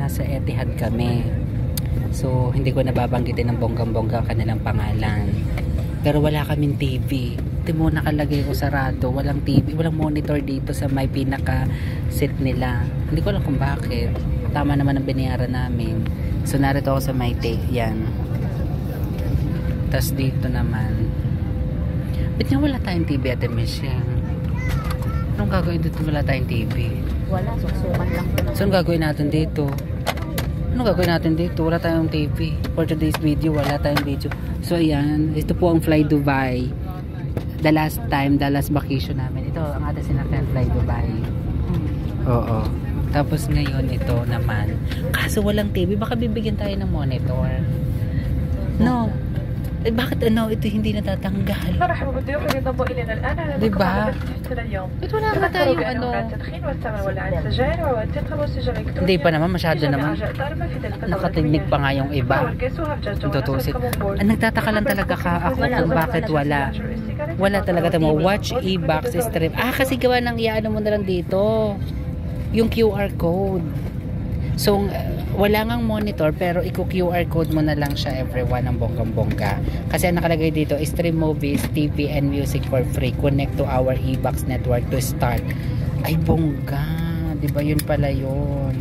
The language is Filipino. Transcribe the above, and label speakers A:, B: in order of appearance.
A: nasa Etihad kami. So, hindi ko nababanggitin ng bonggang-bongga kanilang pangalan. Pero wala kaming TV. Ito mo nakalagay ko sarado. Walang TV, walang monitor dito sa may pinaka-seat nila. Hindi ko alam kung bakit. Tama naman ang binayaran namin. So, narito ako sa may take. Yan. Tapos dito naman. Ba't nga wala tayong TV at Michelle? Anong gagawin dito wala tayong TV?
B: Wala, suksukan lang.
A: So, anong gagawin natin dito? Anong gagawin natin dito? Wala tayong TV. For today's video, wala tayong video. So, ayan. Ito po ang Fly Dubai. The last vacation namin. Ito, ang ating sinakyan, Fly Dubai. Oo. Tapos ngayon, ito naman. Kaso walang TV. Baka bibigyan tayo ng monitor. No. Eh, bakit ito hindi natatanggal? Diba? Ito wala ka tayong Hindi pa naman, masyado naman. Nakatignig pa nga yung iba. Tutusin. Nagtataka lang talaga ako kung bakit wala. Wala talaga tayo. Watch e-box stream. Kasi gawa ng iyaano mo na lang dito. Yung QR code. So, wala ngang monitor pero i-QR code mo na lang siya everyone ng bonggang-bongga. Kasi ang nakalagay dito, stream movies, TV and music for free. Connect to our e-box network to start. Ay bongga, 'di ba yun pala yun?